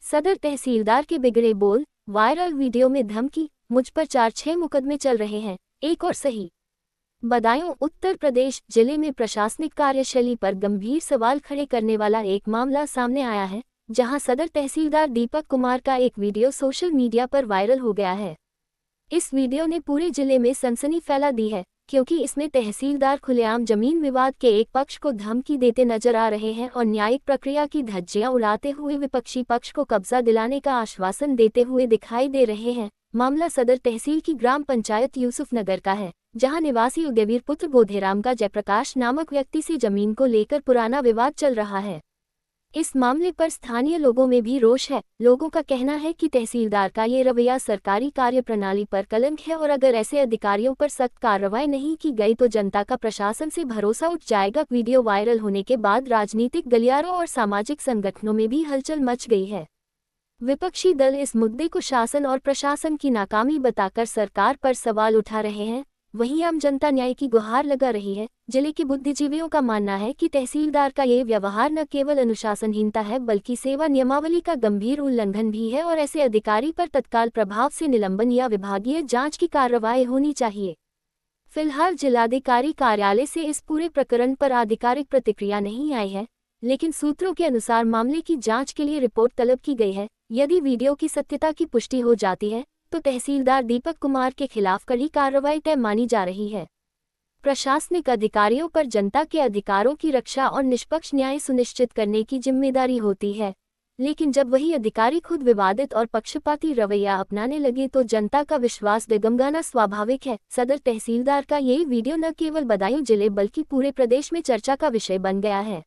सदर तहसीलदार के बिगड़े बोल, वायरल वीडियो में धमकी, मुझ पर 4-6 मुकदमे चल रहे हैं, एक और सही। बदायूं उत्तर प्रदेश जिले में प्रशासनिक कार्यशैली पर गंभीर सवाल खड़े करने वाला एक मामला सामने आया है, जहां सदर तहसीलदार दीपक कुमार का एक वीडियो सोशल मीडिया पर वायरल हो गया है। इस वीडियो ने पूरे जिले में सनसनी फैला दी है, क्योंकि इसमें तहसीलदार खुलेआम जमीन विवाद के एक पक्ष को धमकी देते नजर आ रहे हैं और न्यायिक प्रक्रिया की धज्जियां उड़ाते हुए विपक्षी पक्ष को कब्जा दिलाने का आश्वासन देते हुए दिखाई दे रहे हैं। मामला सदर तहसील की ग्राम पंचायत यूसुफनगर का है, जहां निवासी उदयवीर पुत्र बोधेराम का जयप्रकाश नामक व्यक्ति से जमीन को लेकर पुराना विवाद चल रहा है। इस मामले पर स्थानीय लोगों में भी रोष है। लोगों का कहना है कि तहसीलदार का ये रवैया सरकारी कार्यप्रणाली पर कलंक है और अगर ऐसे अधिकारियों पर सख्त कार्रवाई नहीं की गई तो जनता का प्रशासन से भरोसा उठ जाएगा। वीडियो वायरल होने के बाद राजनीतिक गलियारों और सामाजिक संगठनों में भी हलचल मच गई है। विपक्षी दल इस मुद्दे को शासन और प्रशासन की नाकामी बताकर सरकार पर सवाल उठा रहे हैं, वहीं आम जनता न्याय की गुहार लगा रही है। जिले के बुद्धिजीवियों का मानना है कि तहसीलदार का ये व्यवहार न केवल अनुशासनहीनता है बल्कि सेवा नियमावली का गंभीर उल्लंघन भी है और ऐसे अधिकारी पर तत्काल प्रभाव से निलंबन या विभागीय जांच की कार्रवाई होनी चाहिए। फिलहाल जिलाधिकारी कार्यालय से इस पूरे प्रकरण पर आधिकारिक प्रतिक्रिया नहीं आई है, लेकिन सूत्रों के अनुसार मामले की जाँच के लिए रिपोर्ट तलब की गई है। यदि वीडियो की सत्यता की पुष्टि हो जाती है तो तहसीलदार दीपक कुमार के खिलाफ कड़ी कार्रवाई तय मानी जा रही है। प्रशासनिक अधिकारियों पर जनता के अधिकारों की रक्षा और निष्पक्ष न्याय सुनिश्चित करने की जिम्मेदारी होती है, लेकिन जब वही अधिकारी खुद विवादित और पक्षपाती रवैया अपनाने लगे तो जनता का विश्वास डगमगाना स्वाभाविक है। सदर तहसीलदार का ये वीडियो न केवल बदायूं जिले बल्कि पूरे प्रदेश में चर्चा का विषय बन गया है।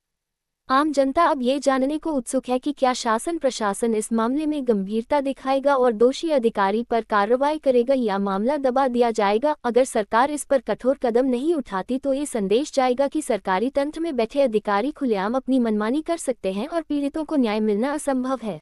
आम जनता अब ये जानने को उत्सुक है कि क्या शासन प्रशासन इस मामले में गंभीरता दिखाएगा और दोषी अधिकारी पर कार्रवाई करेगा या मामला दबा दिया जाएगा। अगर सरकार इस पर कठोर कदम नहीं उठाती तो ये संदेश जाएगा कि सरकारी तंत्र में बैठे अधिकारी खुलेआम अपनी मनमानी कर सकते हैं और पीड़ितों को न्याय मिलना असंभव है।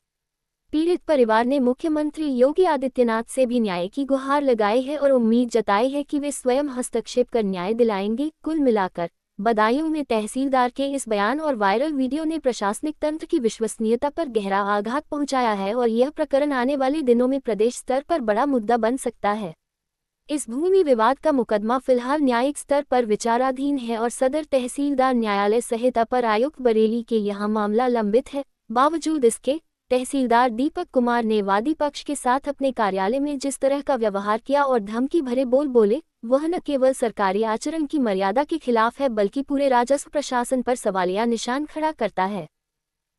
पीड़ित परिवार ने मुख्यमंत्री योगी आदित्यनाथ से भी न्याय की गुहार लगाई है और उम्मीद जताई है कि वे स्वयं हस्तक्षेप कर न्याय दिलाएंगे। कुल मिलाकर बदायूं में तहसीलदार के इस बयान और वायरल वीडियो ने प्रशासनिक तंत्र की विश्वसनीयता पर गहरा आघात पहुंचाया है और यह प्रकरण आने वाले दिनों में प्रदेश स्तर पर बड़ा मुद्दा बन सकता है। इस भूमि विवाद का मुकदमा फिलहाल न्यायिक स्तर पर विचाराधीन है और सदर तहसीलदार न्यायालय सहित अपर आयुक्त बरेली के यहाँ मामला लंबित है। बावजूद इसके तहसीलदार दीपक कुमार ने वादी पक्ष के साथ अपने कार्यालय में जिस तरह का व्यवहार किया और धमकी भरे बोल बोले, वह न केवल सरकारी आचरण की मर्यादा के खिलाफ है बल्कि पूरे राजस्व प्रशासन पर सवालिया निशान खड़ा करता है।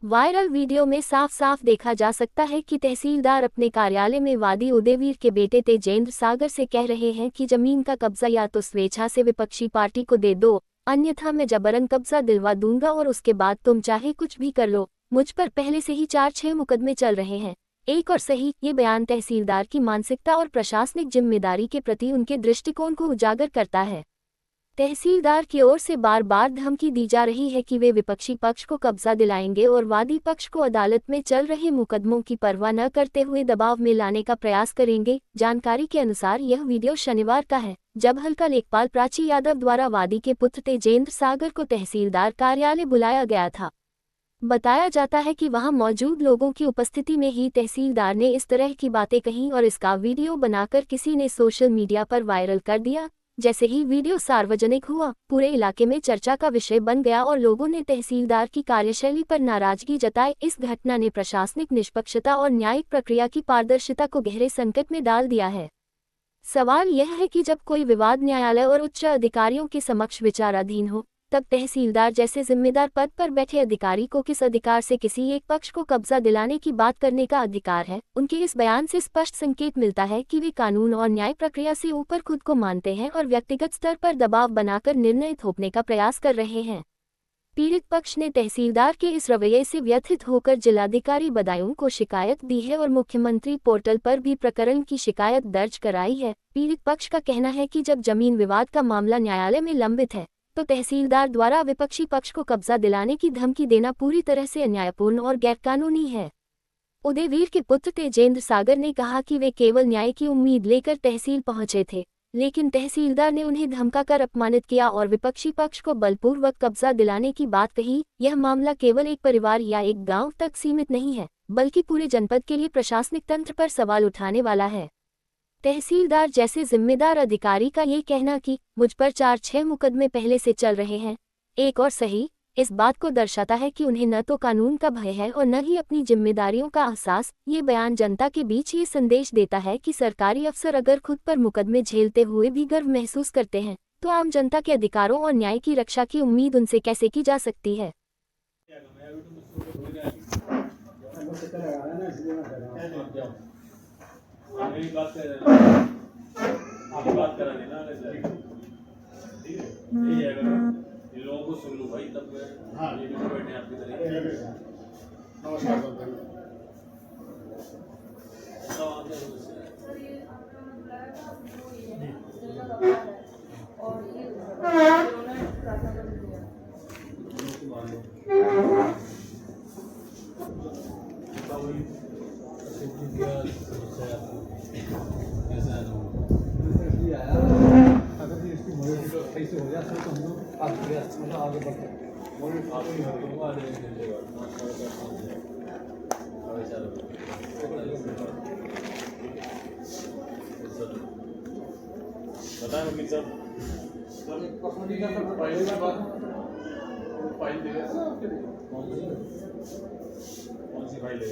वायरल वीडियो में साफ साफ देखा जा सकता है कि तहसीलदार अपने कार्यालय में वादी उदयवीर के बेटे तेजेंद्र सागर से कह रहे हैं कि जमीन का कब्जा या तो स्वेच्छा से विपक्षी पार्टी को दे दो, अन्यथा मैं जबरन कब्जा दिलवा दूंगा और उसके बाद तुम चाहे कुछ भी कर लो। मुझ पर पहले से ही 4-6 मुकदमे चल रहे हैं, एक और सही। ये बयान तहसीलदार की मानसिकता और प्रशासनिक जिम्मेदारी के प्रति उनके दृष्टिकोण को उजागर करता है। तहसीलदार की ओर से बार बार धमकी दी जा रही है कि वे विपक्षी पक्ष को कब्जा दिलाएंगे और वादी पक्ष को अदालत में चल रहे मुकदमों की परवाह न करते हुए दबाव में लाने का प्रयास करेंगे। जानकारी के अनुसार यह वीडियो शनिवार का है, जब हल्का लेखपाल प्राची यादव द्वारा वादी के पुत्र तेजेंद्र सागर को तहसीलदार कार्यालय बुलाया गया था। बताया जाता है कि वहां मौजूद लोगों की उपस्थिति में ही तहसीलदार ने इस तरह की बातें कहीं और इसका वीडियो बनाकर किसी ने सोशल मीडिया पर वायरल कर दिया। जैसे ही वीडियो सार्वजनिक हुआ, पूरे इलाके में चर्चा का विषय बन गया और लोगों ने तहसीलदार की कार्यशैली पर नाराजगी जताई। इस घटना ने प्रशासनिक निष्पक्षता और न्यायिक प्रक्रिया की पारदर्शिता को गहरे संकट में डाल दिया है। सवाल यह है कि जब कोई विवाद न्यायालय और उच्च अधिकारियों के समक्ष विचाराधीन हो, तब तहसीलदार जैसे जिम्मेदार पद पर बैठे अधिकारी को किस अधिकार से किसी एक पक्ष को कब्जा दिलाने की बात करने का अधिकार है। उनके इस बयान से स्पष्ट संकेत मिलता है कि वे कानून और न्याय प्रक्रिया से ऊपर खुद को मानते हैं और व्यक्तिगत स्तर पर दबाव बनाकर निर्णय थोपने का प्रयास कर रहे हैं। पीड़ित पक्ष ने तहसीलदार के इस रवैये से व्यथित होकर जिलाधिकारी बदायूं को शिकायत दी है और मुख्यमंत्री पोर्टल पर भी प्रकरण की शिकायत दर्ज कराई है। पीड़ित पक्ष का कहना है कि जब जमीन विवाद का मामला न्यायालय में लंबित है तो तहसीलदार द्वारा विपक्षी पक्ष को कब्जा दिलाने की धमकी देना पूरी तरह से अन्यायपूर्ण और गैरकानूनी है। उदयवीर के पुत्र तेजेंद्र सागर ने कहा कि वे केवल न्याय की उम्मीद लेकर तहसील पहुंचे थे, लेकिन तहसीलदार ने उन्हें धमकाकर अपमानित किया और विपक्षी पक्ष को बलपूर्वक कब्जा दिलाने की बात कही। यह मामला केवल एक परिवार या एक गांव तक सीमित नहीं है, बल्कि पूरे जनपद के लिए प्रशासनिक तंत्र पर सवाल उठाने वाला है। तहसीलदार जैसे जिम्मेदार अधिकारी का ये कहना कि मुझ पर 4-6 मुकदमे पहले से चल रहे हैं, एक और सही, इस बात को दर्शाता है कि उन्हें न तो कानून का भय है और न ही अपनी जिम्मेदारियों का एहसास। ये बयान जनता के बीच ये संदेश देता है कि सरकारी अफसर अगर खुद पर मुकदमे झेलते हुए भी गर्व महसूस करते हैं, तो आम जनता के अधिकारों और न्याय की रक्षा की उम्मीद उनसे कैसे की जा सकती है। ये लोगों को सुन लो भाई, तब हाँ ये भी बैठे आपकी तरह। नमस्कार कैसे हो गया सर, तो हम लोग आगे बढ़ते हैं। बताएं वकील साहब, फाइल दे रहे हैं आपके लिए। कौन सी फाइल है?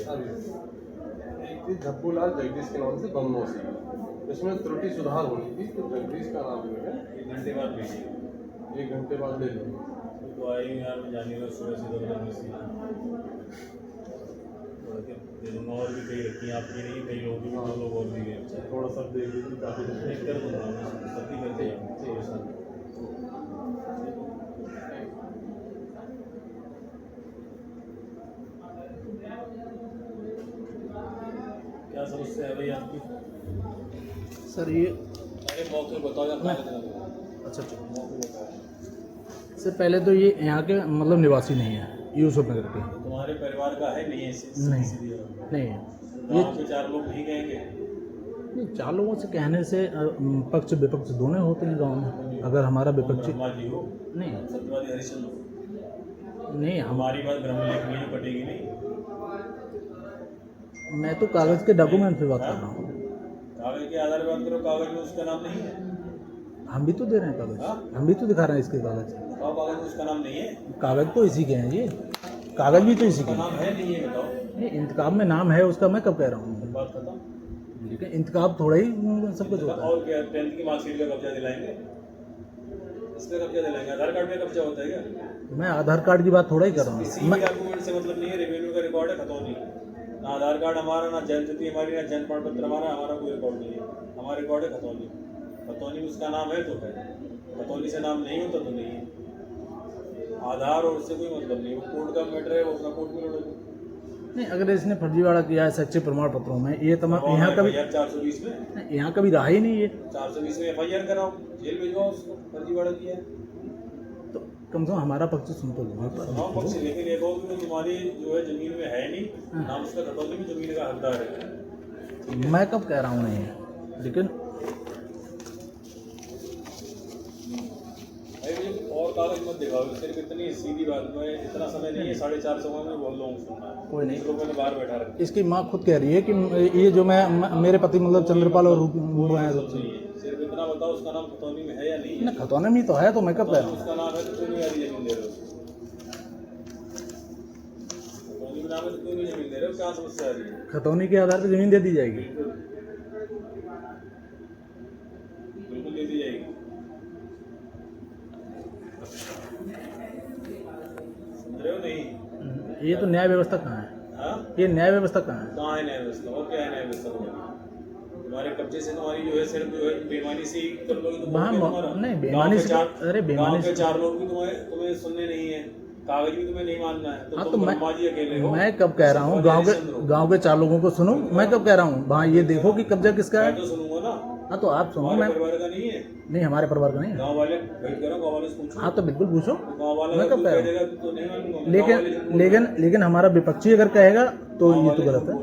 एक थी झब्बूलाल जगदीश के नाम से बमनौसी, इसमें त्रुटि सुधार होनी थी, तो जगदीश का नाम जो है 1 घंटे बाद भेजिए। 1 घंटे बाद ले लो तो आई यार, मैं जानी हुआ सुबह से 2 बजे से दे दूँगा। और भी कई रखी हैं आपकी नहीं, कई लोग भी, 2 लोग और भी गए। थोड़ा सा देख लीजिए, काफ़ी देख कर दूँगा, सभी करते हैं सर। क्या समस्या है भाई आपकी? सर ये अरे मौके बताओ यार। अच्छा मौके बताओ सर। पहले तो ये यहाँ के मतलब निवासी नहीं है, यूसुफ नगर के। तुम्हारे परिवार का है नहीं है? नहीं है। ये 4 लोग नहीं कहेंगे? नहीं, 4 लोगों से कहने से पक्ष विपक्ष दोनों होते हैं गांव में। अगर हमारा विपक्षी हो नहीं, सत्यवादी हरिश्चंद्र नहीं, हमारी बात ब्रह्मलेख में कटेगी नहीं। मैं तो कागज़ के डॉक्यूमेंट पे बात कर रहा हूँ। कागज के आधार पर बात करो, कागज में उसका नाम नहीं है। हम भी तो दे रहे हैं कागज, हम भी तो दिखा रहे हैं इसके कागज। कागज में उसका नाम नहीं है। कागज तो इसी के हैं जी, कागज भी तो इसी के नाम है नहीं है, बताओ। नहीं, इंतकाम में नाम है उसका, मैं कब कह रहा हूँ? बात खत्म। लेकिन इंतकाम थोड़ा ही सब कुछ होता है। और क्या 10th की मार्कशीट का कब्जा दिलाएंगे? इस पर कब्जा दिलाएंगे? आधार कार्ड में कब्जा होता है क्या? मैं आधार कार्ड की बात थोड़ा ही कर रहा हूँ। किसी भी डॉक्यूमेंट से मतलब नहीं है। रेवेन्यू का रिकॉर्ड है, खतौनी। ना आधार कार्ड हमारा, ना जन्मतिथि हमारी, ना जन्म प्रमाण पत्र हमारा कोई रिकॉर्ड नहीं है। हमारा रिकॉर्ड है खतौनी। खतौनी में उसका नाम है तो है, खतौनी से नाम नहीं होता तो नहीं है। आधार और उससे कोई मतलब नहीं, वो कोर्ट का मैटर है, वो अपना कोर्ट में लड़ो। नहीं, अगर इसने फर्जीवाड़ा किया है सच्चे प्रमाण पत्रों में, ये तमाम यहाँ कभी 420 में यहाँ कभी रहा ही नहीं है। 420 में FIR कराओ, जेल भिजवाओ उसको, फर्जीवाड़ा किया है तो कम से कम हमारा पक्ष सुन तो लो। सुनाओ पक्ष। लेकिन एक हो कि तुम्हारी जो है जमीन में है नहीं, नाम उसका खतौनी में जमीन का हकदार है। मैं कब कह रहा हूँ नहीं है, लेकिन और कागज मत दिखाओ, सिर्फ इतनी सीधी बात में इतना समय नहीं है। 4:30 समय में बहुत लोगों को सुनना है। कोई नहीं, लोगों ने बाहर बैठा रखा। इसकी माँ खुद कह रही है कि ये जो मेरे पति मतलब चंद्रपाल और सिर्फ इतना बताओ, उसका नाम खतौनी में है या नहीं है? ना, खतौनी में तो है, तो मैं कब कह रहा हूँ? उसका नाम है तो क्यों नहीं आधी जमीन दे रहे हो? खतौनी में नाम है तो क्यों नहीं जमीन दे रहे हो? क्या समस्या आ रही है? खतौनी के आधार पर जमीन दे दी जाएगी। बिल्कुल दे दी जाएगी। नहीं, ये तो न्याय व्यवस्था कहाँ है? हाँ? ये न्याय व्यवस्था कहाँ है? कहाँ है न्याय व्यवस्था? और क्या है न्याय व्यवस्था? तुम्हारे कब्जे से तुम्हारी जो है सिर्फ जो है बेईमानी से ही कर लोगे तो नहीं, बेईमानी से, अरे बेईमानी से 4 लोग भी तुम्हें सुनने नहीं है, कागज भी तुम्हें नहीं मानना है, तो हाँ, तुम तो ब्रह्मा जी अकेले हो। मैं कब कह रहा हूँ गाँव के 4 लोगों को सुनो? मैं कब कह रहा हूँ वहाँ ये देखो कि कब्जा किसका है? मैं तो सुनूंगा ना। हाँ, तो आप सुनो। मैं परिवार का नहीं है? नहीं, हमारे परिवार का नहीं है। गाँव वाले वेट करो, गाँव वाले से पूछो। हाँ, तो बिल्कुल पूछो। गाँव वाला मैं कब कह रहा हूँ? तो नहीं मानूंगा। लेकिन हमारा विपक्षी अगर कहेगा तो ये तो गलत है।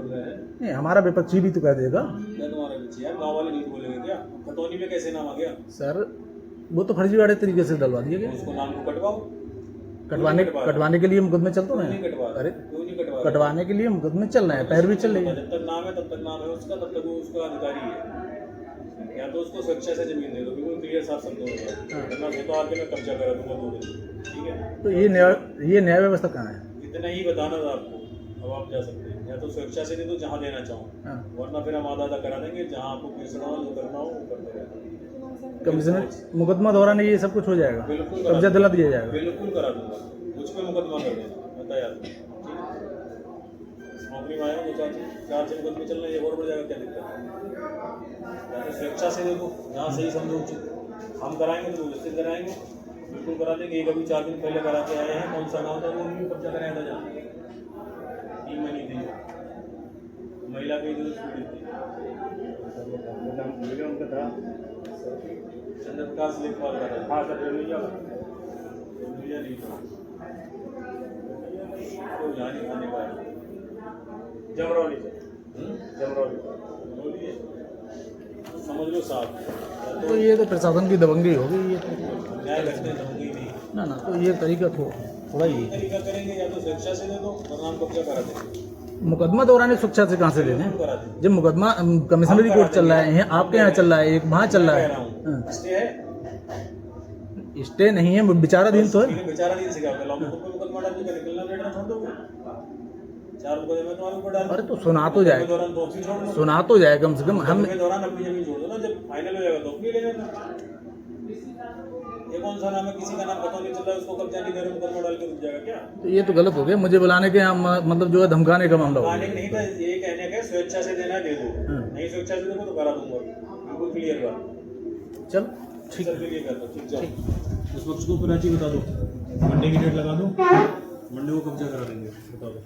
नहीं, हमारा विपक्षी भी तो कह देगा। क्या तुम्हारा विपक्षी यार? गाँव वाले नहीं बोलेंगे क्या? खतौनी में कैसे नाम आ गया? सर वो तो फर्जीवाड़े तरीके से डलवा दिए गए। उसको नाम को कटवाओ। कटवाने के लिए मुकदमे चल तो रहे नहीं हैं। कटवा अरे क्यों नहीं कटवा? कटवाने के लिए मुकदमे चल रहे हैं, पैरवी चल रही है। जब तक नाम है तब तक नाम है उसका, तब तक वो उसका अधिकारी है। या तो उसको स्वेच्छा से जमीन दे दो, बिल्कुल क्लियर साफ शब्दों में करना है तो आके मैं कब्जा करा दूंगा 2 दिन, ठीक है? तो ये न्याय व्यवस्था कहाँ है? इतना ही बताना था आपको। अब आप जा सकते हैं, या तो स्वेच्छा से दे दो जहाँ देना चाहो, हाँ। वरना फिर हम आधा करा देंगे, जहाँ आपको पिछड़ा हो जो करना हो वो करते रहना। कमिश्नर मुकदमा दौरान ये सब कुछ हो जाएगा, बिल्कुल कब्जा दिला दिया जाएगा। बिल्कुल करा दूंगा, मुझ पे मुकदमा कर देना, मैं तैयार हूँ, ठीक है? नौकरी में आया हूँ, 4 मुकदमे चल रहे हैं, ये और बढ़ जाएगा, क्या दिक्कत है? या तो स्वेच्छा से देखो, जहाँ सही समझो उचित, हम कराएंगे तो व्यवस्थित कराएंगे, बिल्कुल करा देंगे। एक अभी 4 दिन पहले करा के आए हैं, कौन सा गाँव था, वो भी कब्जा कराया था, जहाँ 3 महीने थी, महिला की जो पीड़ित थी, उनका था चंद्रप्रकाश लेखपाल का था। हाँ सर, नहीं था, तो यहाँ नहीं खाने पाया, जमरौली से, जमरौली समझ लो साहब। तो ये तो प्रशासन की दबंगी होगी, ये तो न्याय करते हैं दबंगी नहीं ना, तो ये तरीका थोड़ा ही तरीका करेंगे, या तो स्वेच्छा से दे दो वरना हम कब्जा करा देंगे। मुकदमा दौरान शिक्षा से कहाँ से दे दें? करा देंगे, जब मुकदमा कमिश्नरी कोर्ट चल रहा है, आपके यहाँ चल रहा है, एक वहाँ चल रहा है, स्टे है, स्टे नहीं है, विचाराधीन तो है। बेचाराधीन से क्या होता है? मुकदमा डाल के निकलना बेटा छोड़ दोगे, 4 मुकदमे तुम्हारे ऊपर डाल। अरे तो सुना तो जाए, दौरान तो ऑप्शन छोड़ दो, सुना तो जाए कम से कम। हम के दौरान अपनी जमीन छोड़ दो ना, जब फाइनल हो जाएगा तो अपनी ले लेना। ये कौन सा नाम है, किसी का नाम पता नहीं चल रहा है, उसको कब्जा नहीं दे रहे, मुकदमा डाल के रुक जाएगा क्या? तो ये तो गलत हो गया, मुझे बुलाने के यहाँ मतलब जो है धमकाने का मामला हो कहने गया। नहीं था, ये कहने का स्वेच्छा से देना दे दो, नहीं स्वेच्छा से देखो तो करा दूंगा, बिल्कुल क्लियर बात। चल ठीक चल के लिए करता, ठीक जाओ। उस वक्त को कराची बता दो, मंडे की डेट लगा दो, मंडे को कब्जा करा देंगे, बता दो।